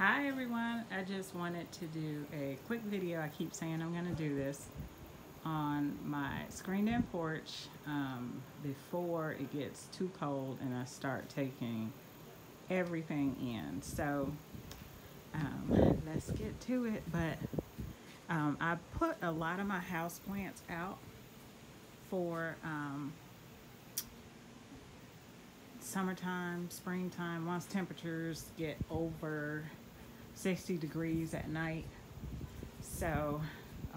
Hi everyone, I just wanted to do a quick video. I keep saying I'm going to do this on my screened-in porch before it gets too cold and I start taking everything in. So let's get to it. But I put a lot of my house plants out for summertime, springtime, once temperatures get over 60 degrees at night. So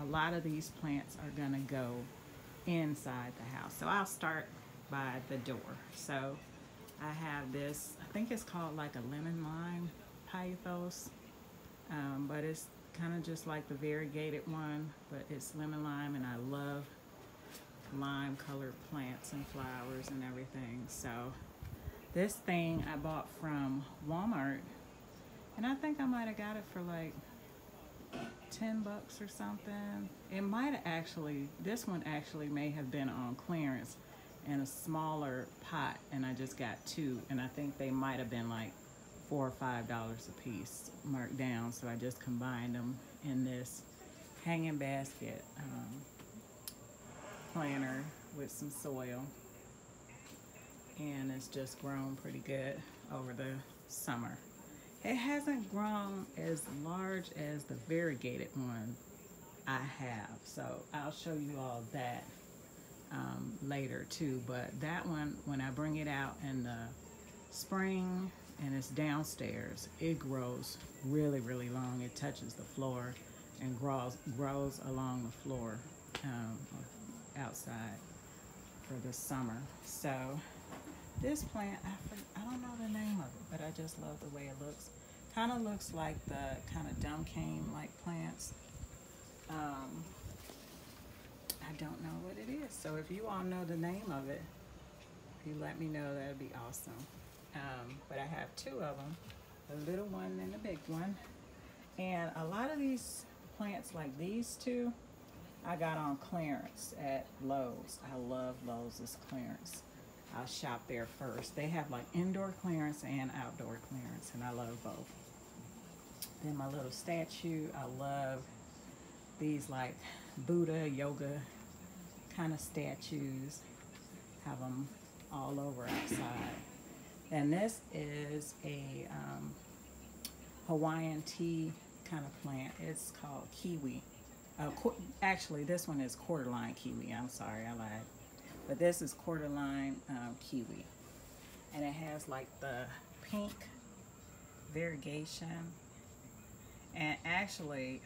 a lot of these plants are gonna go inside the house. So I'll start by the door. So I have this, I think it's called like a lemon lime pothos, but it's kind of just like the variegated one, but it's lemon lime, and I love lime colored plants and flowers and everything. So this thing I bought from Walmart, and I think I might have got it for like 10 bucks or something. It might have actually, this one actually may have been on clearance in a smaller pot, and I just got two, and I think they might have been like $4 or $5 a piece marked down. So I just combined them in this hanging basket planter with some soil, and it's just grown pretty good over the summer. It hasn't grown as large as the variegated one I have, so I'll show you all that later too. But that one, when I bring it out in the spring and it's downstairs, it grows really, really long. It touches the floor and grows along the floor outside for the summer. So this plant, I don't know the name of it, but I just love the way it looks. Kind of looks like the kind of dumb cane like plants. I don't know what it is. So if you all know the name of it, if you let me know, that'd be awesome. But I have two of them, the little one and the big one. And a lot of these plants like these two, I got on clearance at Lowe's. I love Lowe's clearance. I'll shop there first. They have like indoor clearance and outdoor clearance, and I love both. Then my little statue, I love these like Buddha yoga kind of statues. Have them all over outside. And this is a Hawaiian tea kind of plant. It's called kiwi. Actually, this one is quarterline kiwi. I'm sorry, I lied. But this is quarterline kiwi, and it has like the pink variegation, and actually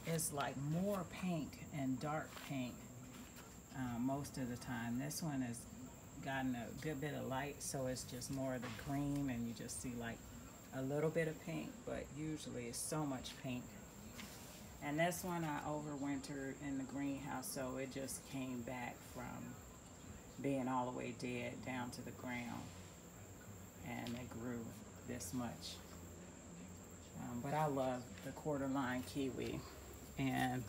it's like more pink and dark pink most of the time. This one has gotten a good bit of light, so it's just more of the green, and you just see like a little bit of pink, but usually it's so much pink. And this one I overwintered in the greenhouse, so it just came back from being all the way dead down to the ground, and it grew this much. But I love the quarterline kiwi, and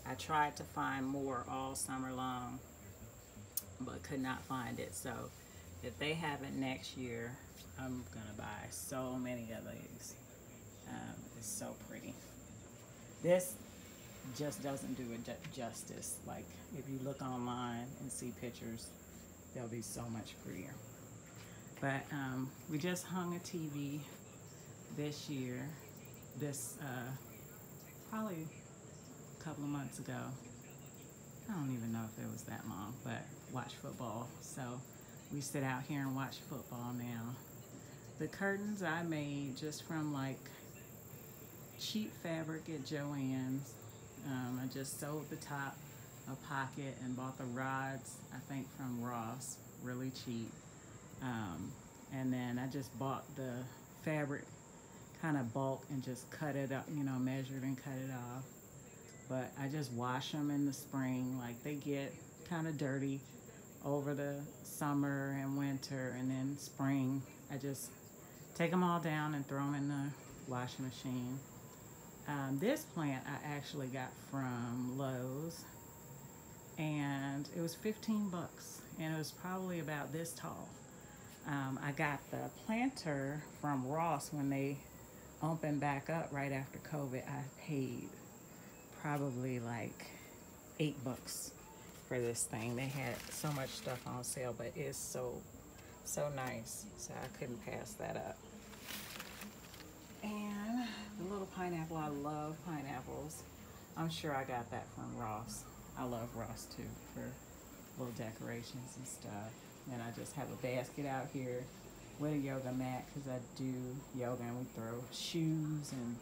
I tried to find more all summer long, but could not find it. So if they have it next year, I'm gonna buy so many of these. It's so pretty. This just doesn't do it justice. Like if you look online and see pictures, they'll be so much prettier. But we just hung a TV this year, probably a couple of months ago. I don't even know if it was that long, but watch football. So we sit out here and watch football now. The curtains I made just from like cheap fabric at Joann's. I just sewed the top a pocket and bought the rods, I think from Ross, really cheap. And then I just bought the fabric kind of bulk and just cut it up, you know, measured and cut it off. But I just wash them in the spring. Like they get kind of dirty over the summer and winter, and then spring I just take them all down and throw them in the washing machine. This plant I actually got from Lowe's, and it was 15 bucks, and it was probably about this tall. I got the planter from Ross when they opened back up right after COVID. I paid probably like $8 for this thing. They had so much stuff on sale, but it's so nice, so I couldn't pass that up. And the little pineapple, I love pineapples. I'm sure I got that from Ross. I love Ross too for little decorations and stuff. And I just have a basket out here with a yoga mat because I do yoga, and we throw shoes and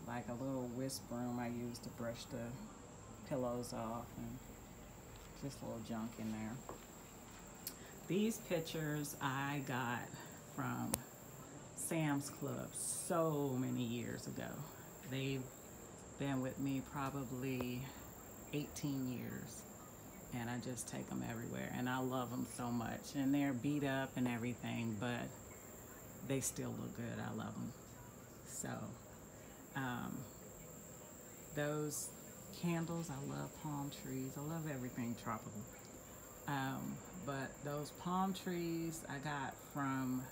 like a little whisk broom I use to brush the pillows off, and just a little junk in there. These pictures I got from Sam's Club so many years ago. They've been with me probably 18 years, and I just take them everywhere, and I love them so much. And they're beat up and everything, but they still look good. I love them. So those candles, I love palm trees. I love everything tropical. But those palm trees I got from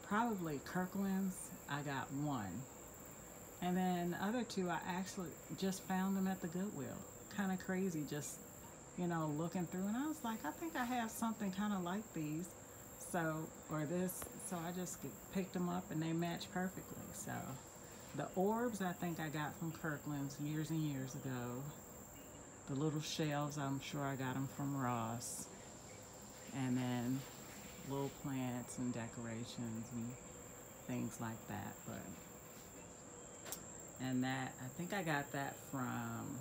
probably Kirkland's. I got one. And then the other two, I actually just found them at the Goodwill. Kind of crazy, just, you know, looking through. And I was like, I think I have something kind of like these. So, or this. So I just picked them up and they match perfectly. So the orbs I think I got from Kirkland's years and years ago. The little shells, I'm sure I got them from Ross. And then little plants and decorations and things like that. And that, I think I got that from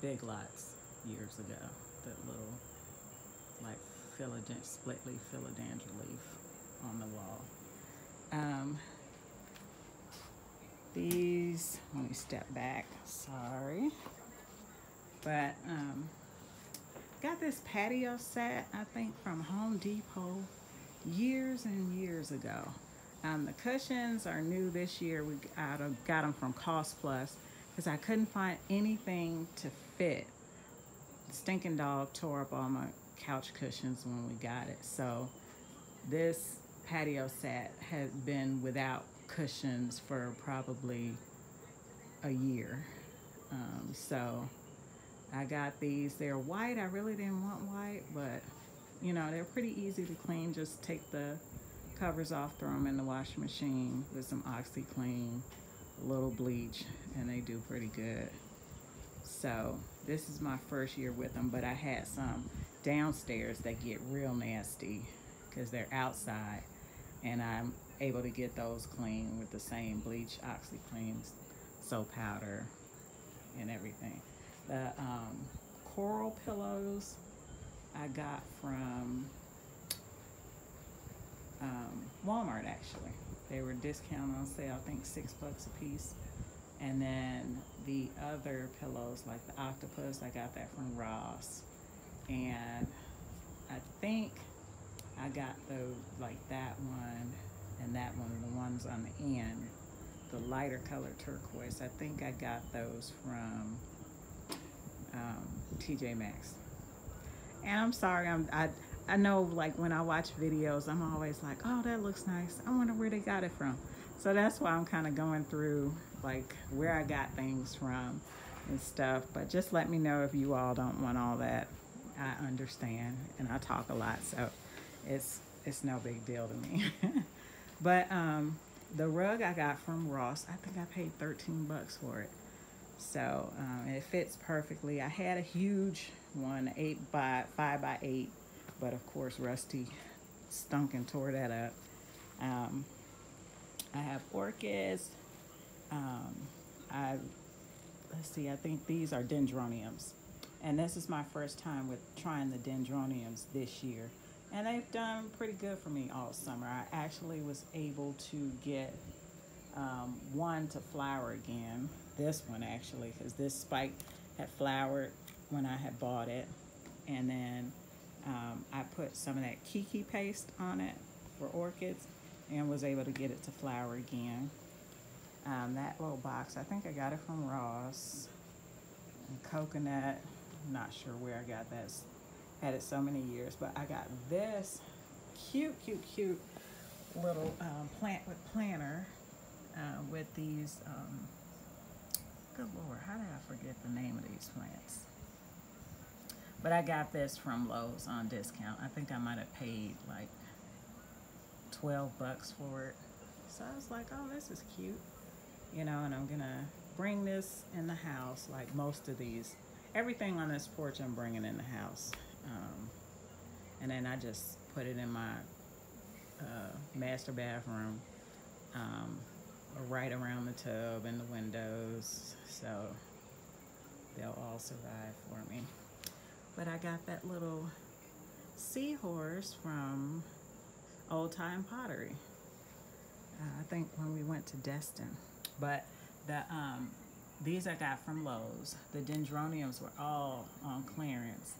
Big Lots years ago. That little, like, split leaf philodendron leaf on the wall. These, let me step back, sorry. But got this patio set, I think from Home Depot years and years ago. The cushions are new this year. We got them from Cost Plus because I couldn't find anything to fit. The stinking dog tore up all my couch cushions when we got it. So this patio set has been without cushions for probably a year. So I got these. They're white. I really didn't want white, but you know, they're pretty easy to clean. Just take the covers off, throw them in the washing machine with some OxyClean, a little bleach, and they do pretty good. So this is my first year with them, but I had some downstairs that get real nasty because they're outside, and I'm able to get those clean with the same bleach, OxyClean, soap powder, and everything. The coral pillows I got from Walmart, actually. They were discounted on sale, I think $6 a piece. And then the other pillows, like the octopus, I got that from Ross. And I think I got those, like that one and that one, the ones on the end, the lighter color turquoise. I think I got those from TJ Maxx. And I'm sorry, I know, like, when I watch videos, I'm always like, oh, that looks nice. I wonder where they got it from. So that's why I'm kind of going through, like, where I got things from and stuff. But just let me know if you all don't want all that. I understand, and I talk a lot, so it's no big deal to me. But the rug I got from Ross, I think I paid $13 for it. So it fits perfectly. I had a huge one, 5 by 8, but of course Rusty stunk and tore that up. I have orchids. Let's see, I think these are dendroniums, and this is my first time with trying the dendroniums this year, and they've done pretty good for me all summer. I actually was able to get one to flower again. This one actually, because this spike had flowered when I had bought it, and then I put some of that kiki paste on it for orchids and was able to get it to flower again. That little box, I think I got it from Ross. And coconut, not sure where I got that. Had it so many years, but I got this cute, cute, cute little plant with planter with these, good Lord, how did I forget the name of these plants? But I got this from Lowe's on discount. I think I might have paid like 12 bucks for it. So I was like, oh, this is cute. You know, and I'm gonna bring this in the house, like most of these. Everything on this porch I'm bringing in the house. And then I just put it in my master bathroom, right around the tub and the windows, so they'll all survive for me. But I got that little seahorse from Old Time Pottery. I think when we went to Destin. But the these I got from Lowe's. The dendroniums were all on clearance,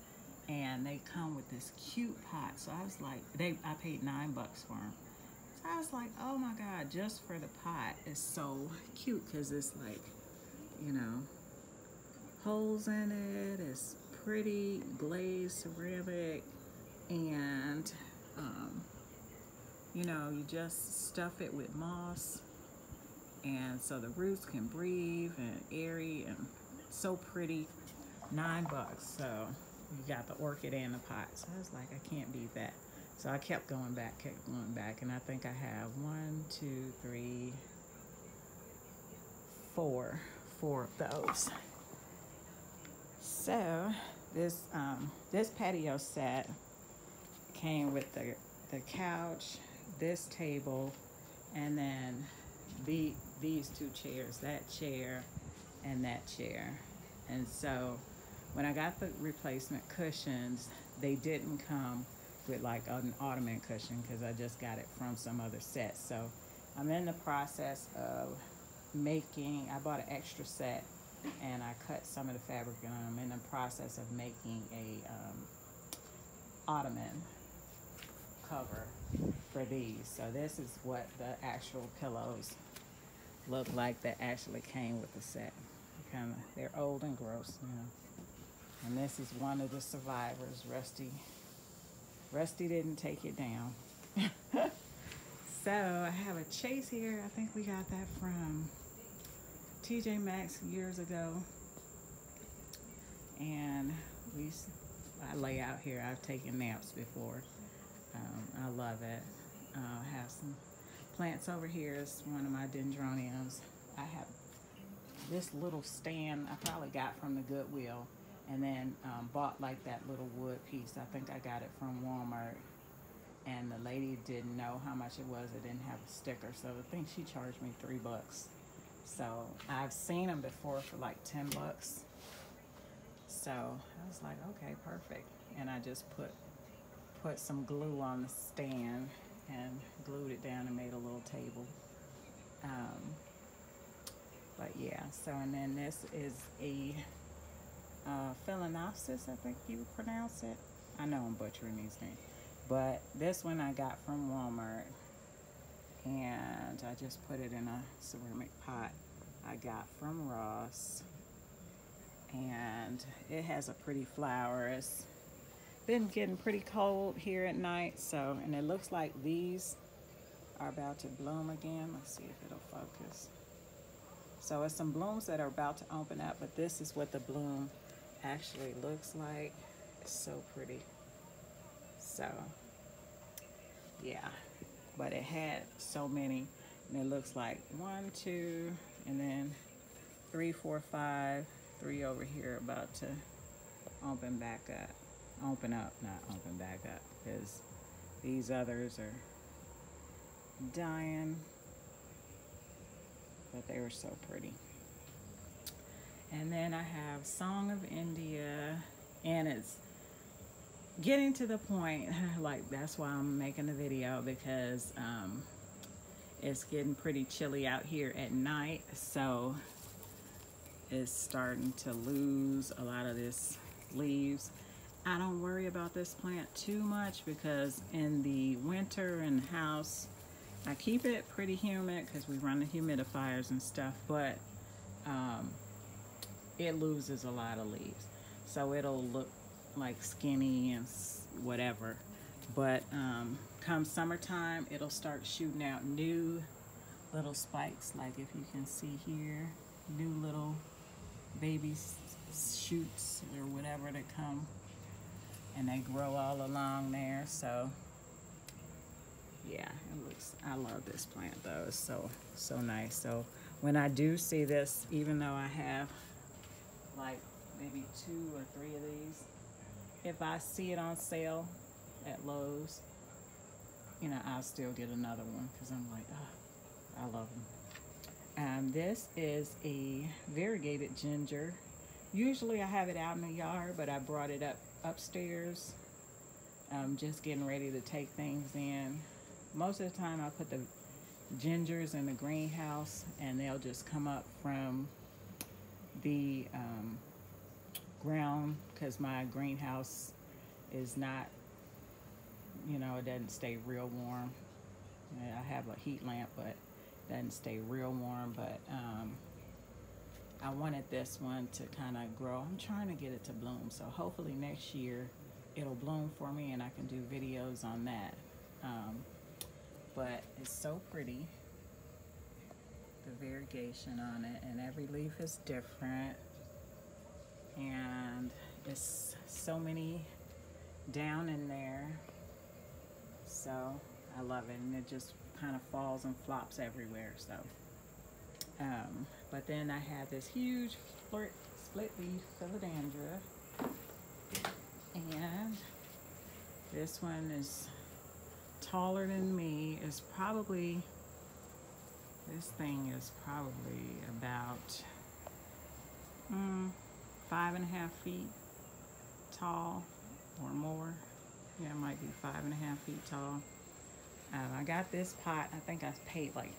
and they come with this cute pot. So I was like, I paid $9 for them. So I was like, oh my God, just for the pot is so cute, because it's like, you know, holes in it. It's pretty glazed ceramic, and you know, you just stuff it with moss, and so the roots can breathe, and airy and so pretty. $9. So you got the orchid and the pot. So I was like, I can't beat that. So I kept going back, and I think I have 1, 2, 3, 4 of those. So this patio set came with the couch, this table, and then these 2 chairs, that chair and that chair. And so when I got the replacement cushions, they didn't come with like an ottoman cushion, because I just got it from some other set. So I'm in the process of making, I bought an extra set and I cut some of the fabric, and I'm in the process of making a ottoman cover for these. So this is what the actual pillows look like that actually came with the set. They're old and gross, you know. And this is one of the survivors. Rusty didn't take it down. So I have a chase here. I think we got that from TJ Maxx years ago. And I lay out here. I've taken naps before. I love it. I have some plants over here. It's one of my dendroniums. I have this little stand I probably got from the Goodwill, and then bought like that little wood piece. I think I got it from Walmart, and the lady didn't know how much it was. It didn't have a sticker, so I think she charged me $3. So I've seen them before for like $10. So I was like, okay, perfect. And I just put some glue on the stand and glued it down and made a little table. But yeah, so, and then this is a Phalaenopsis, I think you would pronounce it. I know I'm butchering these things. But this one I got from Walmart, and I just put it in a ceramic pot I got from Ross. And it has a pretty flower. It's been getting pretty cold here at night, so, and it looks like these are about to bloom again. Let's see if it'll focus. So it's some blooms that are about to open up, but this is what the bloom actually looks like. It's so pretty. So yeah, but it had so many, and it looks like 1, 2, and then 3, 4, 5, 3 over here about to open back up. Open up, not open back up, because these others are dying, but they were so pretty. And then I have Song of India, and it's getting to the point, like that's why I'm making the video, because it's getting pretty chilly out here at night, so it's starting to lose a lot of this leaves. I don't worry about this plant too much, because in the winter in the house, I keep it pretty humid because we run the humidifiers and stuff, but it loses a lot of leaves. So it'll look like skinny and whatever. But come summertime, it'll start shooting out new little spikes, like if you can see here, new little baby shoots or whatever that come, and they grow all along there. So yeah, it looks, I love this plant though. It's so nice. So when I do see this, even though I have like maybe 2 or 3 of these, if I see it on sale at Lowe's, you know, I'll still get another one because I'm like, oh, I love them. This is a variegated ginger. Usually I have it out in the yard, but I brought it upstairs. I'm just getting ready to take things in. Most of the time I put the gingers in the greenhouse and they'll just come up from the ground, because my greenhouse is not, you know, it doesn't stay real warm. I have a heat lamp, but it doesn't stay real warm. But I wanted this one to kind of grow. I'm trying to get it to bloom, so hopefully next year it'll bloom for me and I can do videos on that. But it's so pretty, the variegation on it, and every leaf is different, and it's so many down in there. So I love it, and it just kind of falls and flops everywhere. So but then I have this huge split leaf philodendron, and this one is taller than me. It's probably, this thing is probably about 5.5 feet tall or more. Yeah, it might be 5.5 feet tall. I got this pot, I think I paid like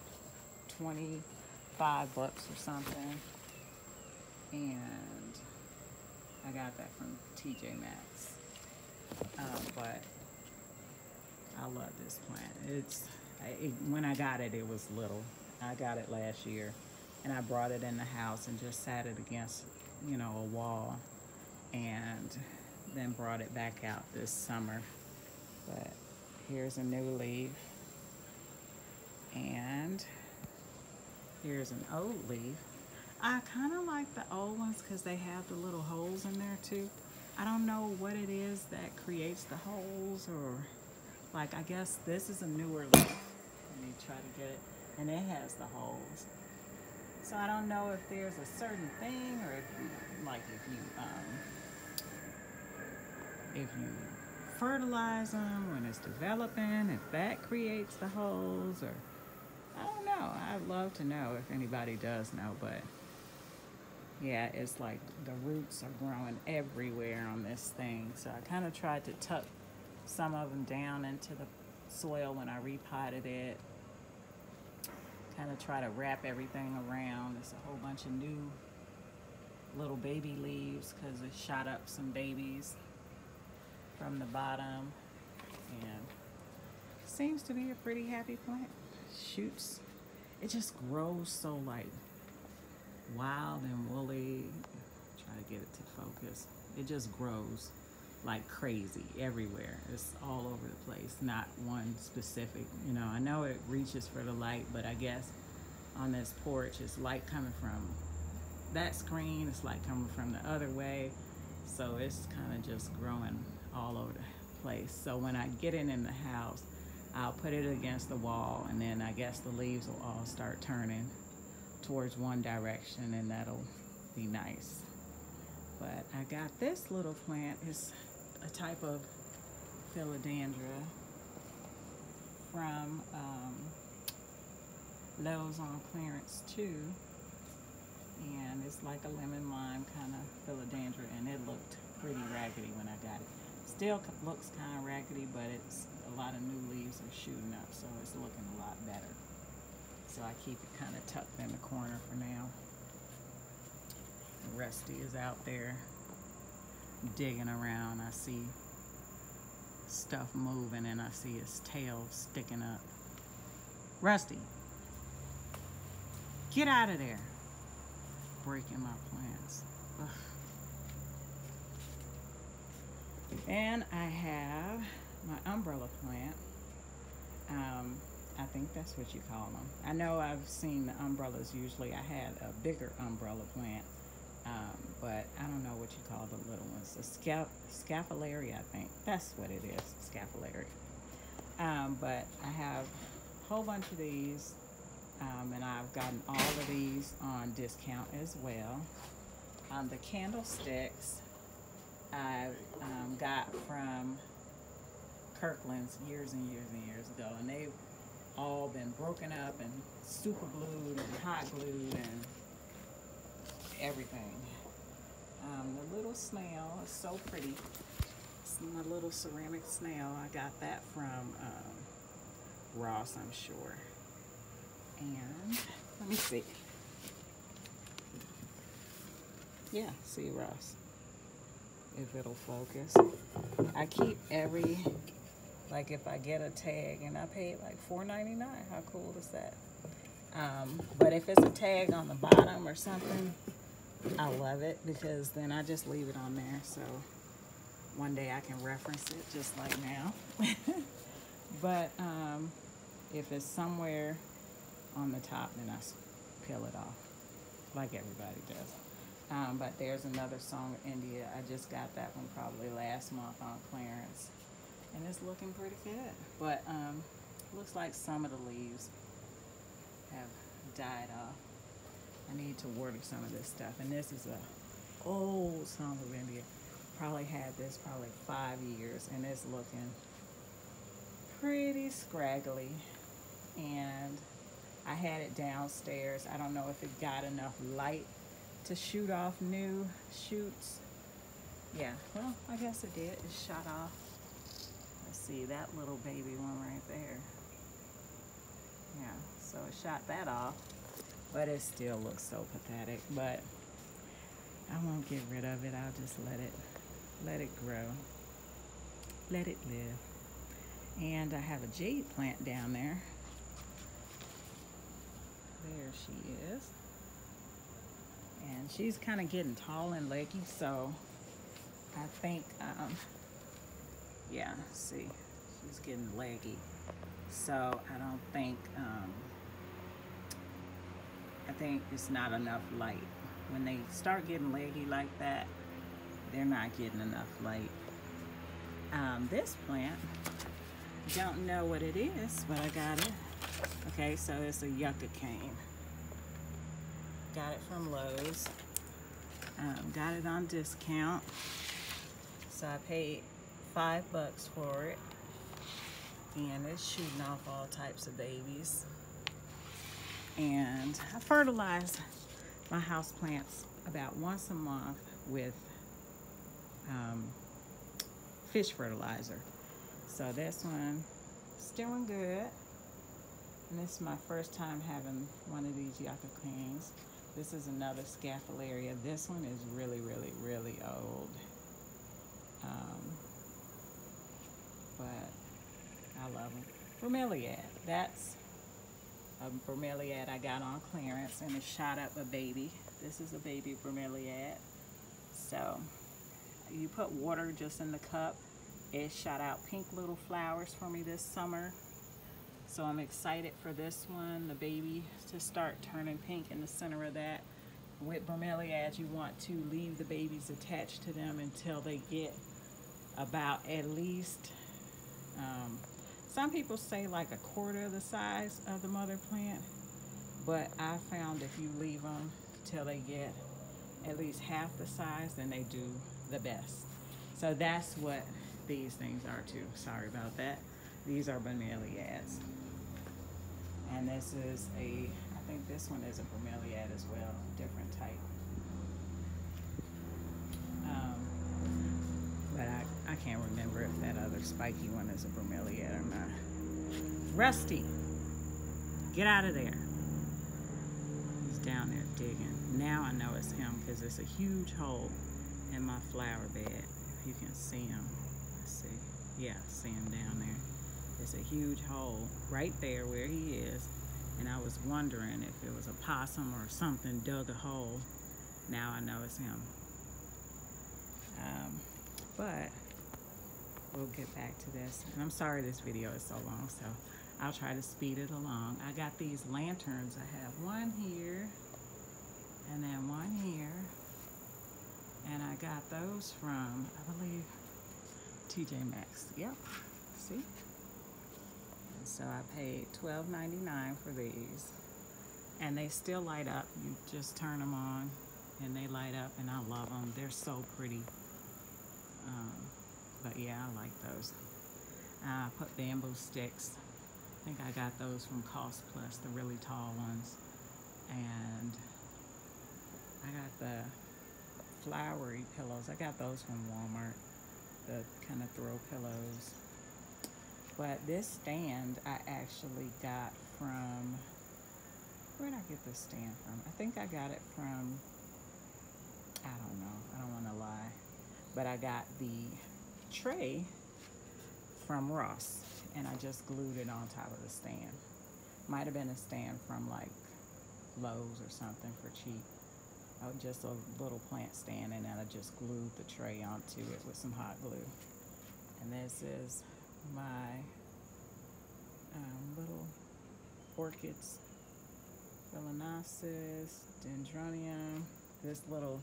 25 bucks or something, and I got that from TJ Maxx. But I love this plant. When I got it, it was little. I got it last year, and I brought it in the house and just sat it against, you know, a wall, and then brought it back out this summer. But here's a new leaf, and here's an old leaf. I kind of like the old ones because they have the little holes in there too. I don't know what it is that creates the holes, or like, I guess this is a newer leaf. Let me try to get it, and it has the holes. So I don't know if there's a certain thing, or if you, like, if you fertilize them when it's developing, if that creates the holes, or I don't know. I'd love to know if anybody does know, but yeah, it's like the roots are growing everywhere on this thing. So I kind of tried to tuck some of them down into the soil when I repotted it. Kind of try to wrap everything around. There's a whole bunch of new little baby leaves because it shot up some babies from the bottom, and seems to be a pretty happy plant. Shoots, it just grows so like wild and woolly. Try to get it to focus. It just grows like crazy everywhere. It's all over the place, not one specific, you know. I know it reaches for the light, but I guess on this porch it's light coming from that screen, it's light coming from the other way, so it's kind of just growing all over the place. So when I get it in the house, I'll put it against the wall, and then I guess the leaves will all start turning towards one direction, and that'll be nice. But I got this little plant. It's a type of philodendron from Lowe's on clearance too, and it's like a lemon lime kind of philodendron, and it looked pretty raggedy when I got it. Still looks kind of raggedy, but it's a lot of new leaves are shooting up, so it's looking a lot better. So I keep it kind of tucked in the corner for now. Rusty is out there digging around. I see stuff moving, and I see his tail sticking up. Rusty, get out of there. Breaking my plants. Ugh. And I have my umbrella plant. I think that's what you call them. I know I've seen the umbrellas. Usually I had a bigger umbrella plant, but I don't know what you call the little ones. The scapularia, I think. That's what it is, scapularia. But I have a whole bunch of these, and I've gotten all of these on discount as well. The candlesticks I got from Kirkland's years and years and years ago, and they've all been broken up and super glued and hot glued and everything. The little snail is so pretty. It's my little ceramic snail. I got that from Ross, I'm sure. And let me see. Yeah, see Ross. If it'll focus. I keep every, like if I get a tag, and I paid like $4.99. How cool is that? But if it's a tag on the bottom or something, I love it, because then I just leave it on there, so one day I can reference it just like now. But if it's somewhere on the top, then I peel it off like everybody does. But there's another Song of India. I just got that one probably last month on clearance, and it's looking pretty good. But looks like some of the leaves have died off. I need to water some of this stuff. And this is a old Song of India. Probably had this probably 5 years, and it's looking pretty scraggly. And I had it downstairs. I don't know if it got enough light to shoot off new shoots. Yeah, well, I guess it did. It shot off. Let's see, that little baby one right there. Yeah, so it shot that off, but it still looks so pathetic. But I won't get rid of it. I'll just let it grow, let it live. And I have a jade plant down there. There she is. And she's kind of getting tall and leggy, so I think, yeah, see, she's getting leggy. So I don't think, I think it's not enough light. When they start getting leggy like that, they're not getting enough light. This plant, don't know what it is, but I got it. Okay, so it's a yucca cane. Got it from Lowe's. Got it on discount. So I paid $5 for it. And it's shooting off all types of babies. And I fertilize my house plants about once a month with fish fertilizer. So this one is doing good. And this is my first time having one of these yucca canes. This is another scapularia. This one is really, really, really old. But I love them. Bromeliad. That's a bromeliad I got on clearance, and it shot up a baby. This is a baby bromeliad. So you put water just in the cup. It shot out pink little flowers for me this summer. So I'm excited for this one, the baby, to start turning pink in the center of that. With bromeliads, you want to leave the babies attached to them until they get about at least, some people say like a quarter of the size of the mother plant, but I found if you leave them till they get at least half the size, then they do the best. So that's what these things are too. Sorry about that. These are bromeliads. And this is I think this one is a bromeliad as well, different type. But I can't remember if that other spiky one is a bromeliad or not. Rusty, get out of there. He's down there digging. Now I know it's him because it's a huge hole in my flower bed. If you can see him, let's see. Yeah, see him down there. It's a huge hole right there where he is. And I was wondering if it was a possum or something dug a hole. Now I know it's him. But we'll get back to this. And I'm sorry this video is so long, so I'll try to speed it along. I got these lanterns. I have one here and then one here. And I got those from, I believe, TJ Maxx. Yep. See? And so I paid $12.99 for these. And they still light up. You just turn them on and they light up, and I love them. They're so pretty. But yeah, I like those. I put bamboo sticks. I think I got those from Cost Plus, the really tall ones. And I got the flowery pillows. I got those from Walmart, the kind of throw pillows. But this stand I actually got from, where did I get this stand from? I think I got it from, I don't know, I don't want to lie. But I got the tray from Ross, and I just glued it on top of the stand. Might have been a stand from like Lowe's or something for cheap. Just a little plant stand, and then I just glued the tray onto it with some hot glue. And this is my little orchids, phalaenopsis, dendronium. This little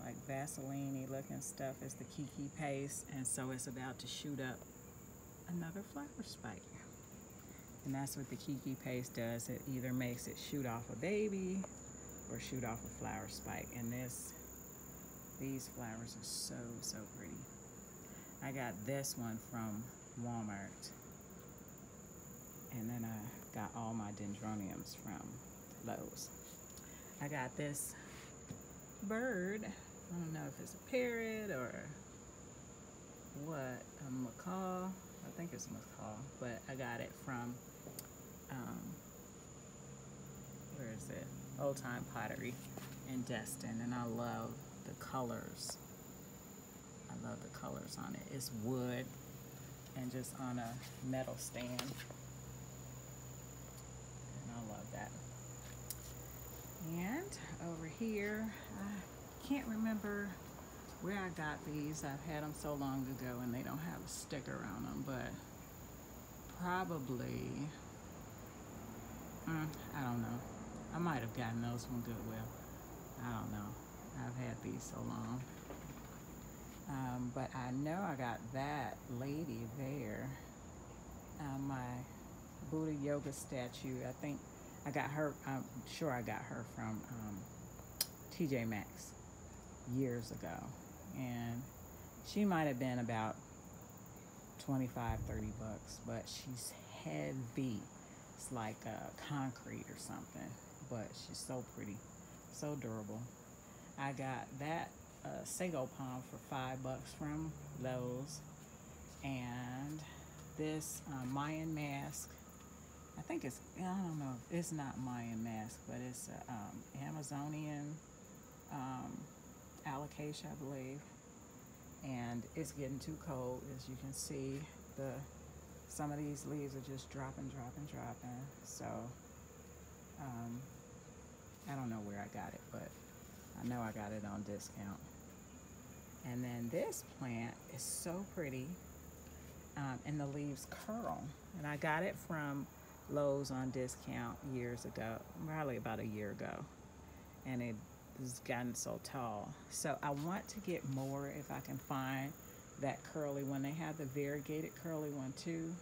like Vaseline-y looking stuff is the Kiki paste, and so it's about to shoot up another flower spike. And that's what the Kiki paste does. It either makes it shoot off a baby or shoot off a flower spike. And these flowers are so, so pretty. I got this one from Walmart. And then I got all my dendroniums from Lowe's. I got this bird. I don't know if it's a parrot or what, a macaw. I think it's a macaw, but I got it from, where is it? Old Time Pottery in Destin, and I love the colors. I love the colors on it. It's wood and just on a metal stand, and I love that. And over here, I can't remember where I got these. I've had them so long ago and they don't have a sticker on them, but probably, I don't know. I might have gotten those from Goodwill. I don't know. I've had these so long. But I know I got that lady there. My Buddha yoga statue. I think I got her, I'm sure I got her from TJ Maxx years ago. And she might have been about 25, 30 bucks, but she's heavy. It's like concrete or something, but she's so pretty, so durable. I got that sago palm for $5 from Lowe's, and this Mayan mask. I think it's, I don't know, it's not Mayan mask, but it's Amazonian alocasia, I believe. And it's getting too cold, as you can see. Some of these leaves are just dropping. So I don't know where I got it, but I know I got it on discount. And then this plant is so pretty, and the leaves curl. And I got it from Lowe's on discount years ago, probably about a year ago. And it has gotten so tall. So I want to get more if I can find that curly one. They have the variegated curly one too.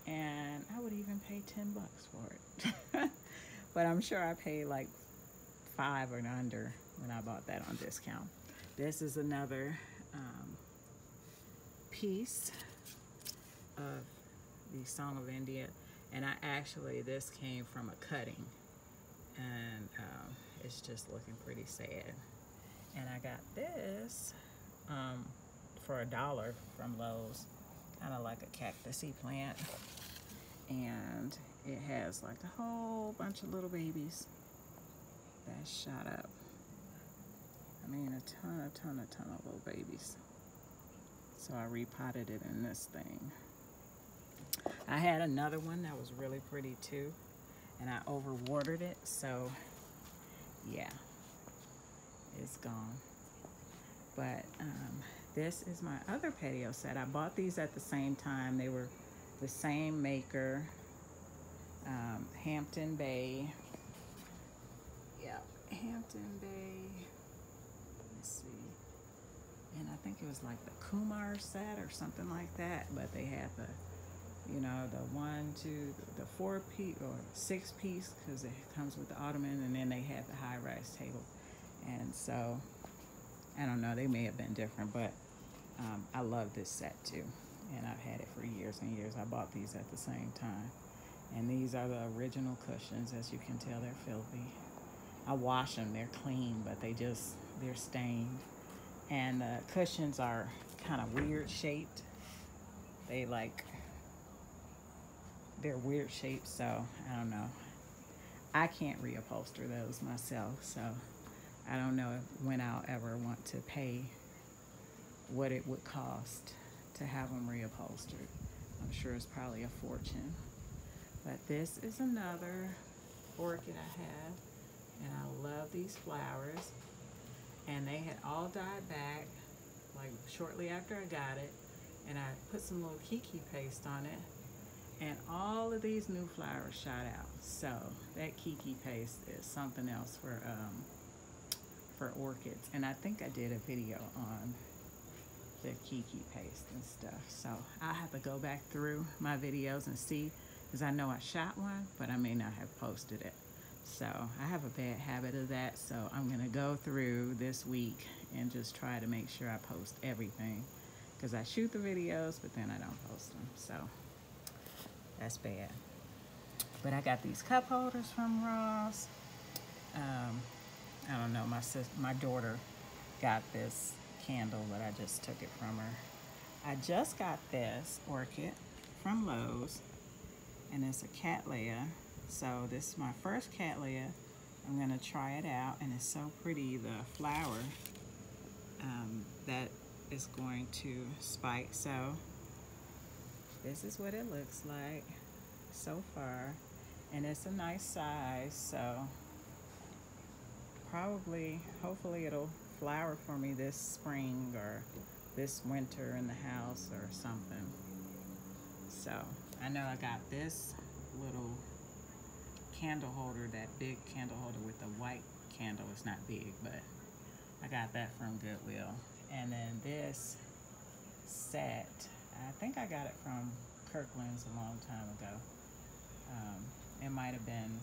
And I would even pay $10 for it. But I'm sure I paid like $5 or under when I bought that on discount. This is another piece of the Song of India. And this came from a cutting. And it's just looking pretty sad. And I got this for $1 from Lowe's. Kind of like a cactusy plant. And it has like a whole bunch of little babies that shot up. I mean, a ton of little babies. So I repotted it in this thing. I had another one that was really pretty too, and I overwatered it, so yeah, it's gone. But this is my other patio set. I bought these at the same time. They were the same maker, Hampton Bay. Yep, Hampton Bay. Let's see. And I think it was like the Kumar set or something like that, but they had the, you know, the 1, 2, the 4-piece or 6-piece, because it comes with the ottoman, and then they had the high-rise table. And so, I don't know, they may have been different, but I love this set too. And I've had it for years and years. I bought these at the same time. And these are the original cushions. As you can tell, they're filthy. I wash them, they're clean, but they're stained. And the cushions are kind of weird shaped. They're weird shaped, so I don't know. I can't reupholster those myself, so I don't know when I'll ever want to pay what it would cost to have them reupholstered. I'm sure it's probably a fortune. But this is another orchid I have, and I love these flowers. And they had all died back like shortly after I got it, and I put some little kiki paste on it, and all of these new flowers shot out. So that kiki paste is something else for orchids. And I think I did a video on the kiki paste and stuff, so I'll have to go back through my videos and see, because I know I shot one, but I may not have posted it. So I have a bad habit of that, so I'm gonna go through this week and just try to make sure I post everything, because I shoot the videos but then I don't post them, so that's bad. But I got these cup holders from Ross. I don't know, my daughter got this candle, but I just took it from her. I just got this orchid from Lowe's, and it's a cattleya. So this is my first cattleya. I'm gonna try it out, and it's so pretty, the flower that is going to spike. So this is what it looks like so far, and it's a nice size, so hopefully it'll flower for me this spring or this winter in the house or something. So I know I got this little candle holder, that big candle holder with the white candle. It's not big, but I got that from Goodwill. And then this set, I think I got it from Kirkland's a long time ago. It might have been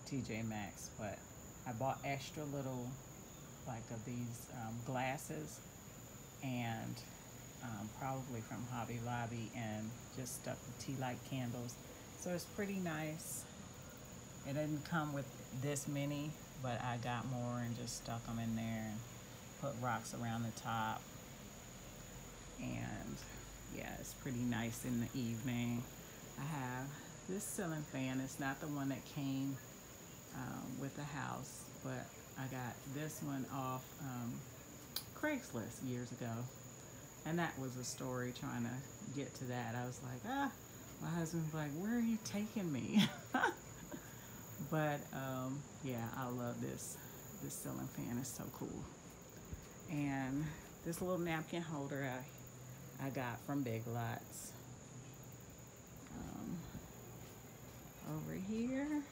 TJ Maxx, but I bought extra little like of these glasses, and probably from Hobby Lobby, and just stuck with tea light candles. So it's pretty nice. It didn't come with this many, but I got more and just stuck them in there and put rocks around the top. And yeah, it's pretty nice in the evening. I have this ceiling fan. It's not the one that came with the house, but I got this one off Craigslist years ago. And that was a story trying to get to that. I was like, my husband's like, where are you taking me? But yeah, I love this ceiling fan. It's so cool. And this little napkin holder I got from Big Lots. Over here,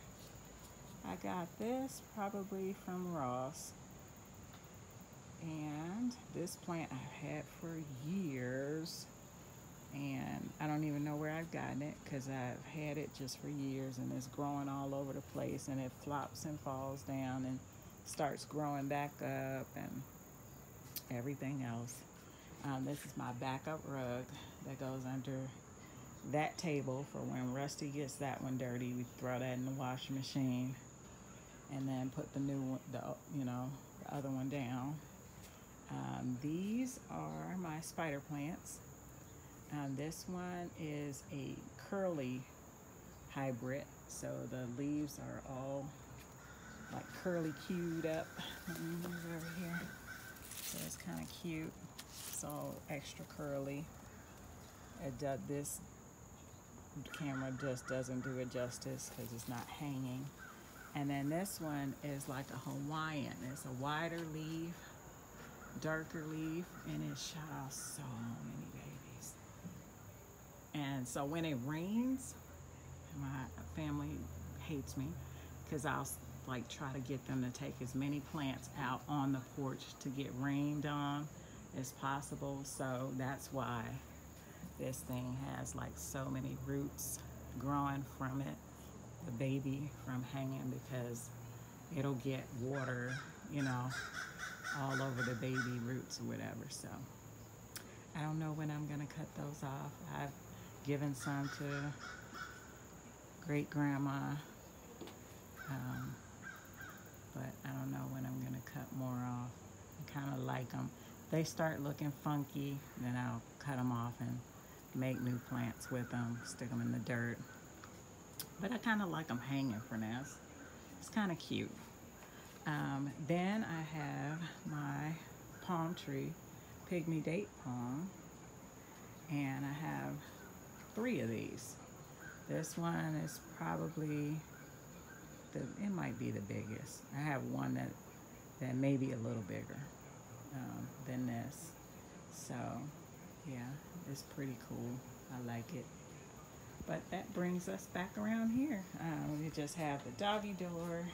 I got this probably from Ross. And this plant I've had for years, and I don't even know where I've gotten it, because I've had it just for years, and it's growing all over the place, and it flops and falls down and starts growing back up and everything else. This is my backup rug that goes under that table for when Rusty gets that one dirty. We throw that in the washing machine and then put the new one, the other one down. These are my spider plants. This one is a curly hybrid, so the leaves are all like curly cued up. Let me move over here. So it's kind of cute. It's all extra curly. This camera just doesn't do it justice because it's not hanging. And then this one is like a Hawaiian. It's a wider leaf, darker leaf, and it shot out so many babies. And so when it rains, my family hates me because I'll like try to get them to take as many plants out on the porch to get rained on as possible. So that's why this thing has like so many roots growing from it, the baby from hanging, because it'll get water, you know, all over the baby roots or whatever. So I don't know when I'm gonna cut those off. I've given some to great grandma, but I don't know when I'm gonna cut more off. I kind of like them. They start looking funky, then I'll cut them off and make new plants with them, stick them in the dirt. But I kind of like them hanging for now. It's kind of cute. Then I have my palm tree, pygmy date palm, and I have 3 of these. This one is probably it might be the biggest. I have one that may be a little bigger than this. So yeah, it's pretty cool. I like it. But that brings us back around here. We just have the doggy door,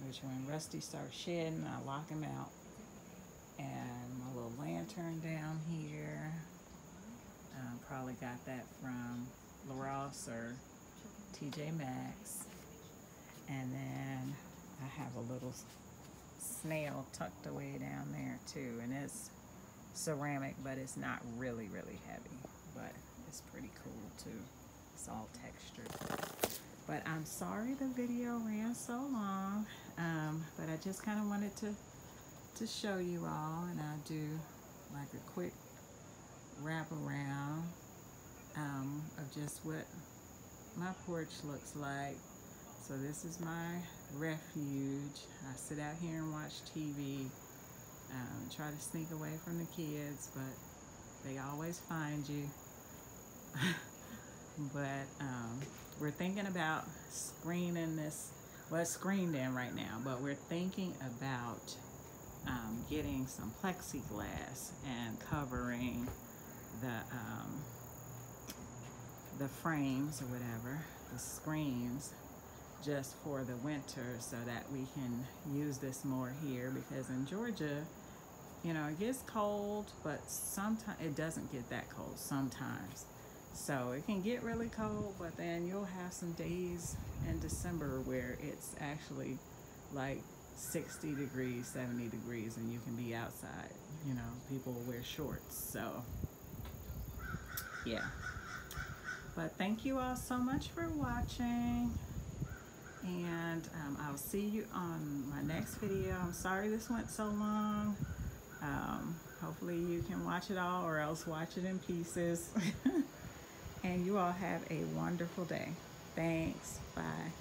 which when Rusty starts shedding, I lock him out. And my little lantern down here. Probably got that from LaRosse or TJ Maxx. And then I have a little snail tucked away down there too. And it's ceramic, but it's not really, really heavy. But it's pretty cool too. It's all textured. But I'm sorry the video ran so long. But I just kind of wanted to show you all, and I'll do like a quick wrap around of just what my porch looks like. So this is my refuge. I sit out here and watch TV, try to sneak away from the kids, but they always find you. But we're thinking about screening this. Well, it's screened in right now, but we're thinking about getting some plexiglass and covering the frames or whatever, the screens, just for the winter, so that we can use this more here, because in Georgia, you know, it gets cold, but sometimes it doesn't get that cold sometimes. So it can get really cold, but then you'll have some days in December where it's actually like 60 degrees, 70 degrees, and you can be outside. You know, people wear shorts. So yeah. But thank you all so much for watching, and I'll see you on my next video. I'm sorry this went so long. Hopefully you can watch it all, or else watch it in pieces. And you all have a wonderful day. Thanks. Bye.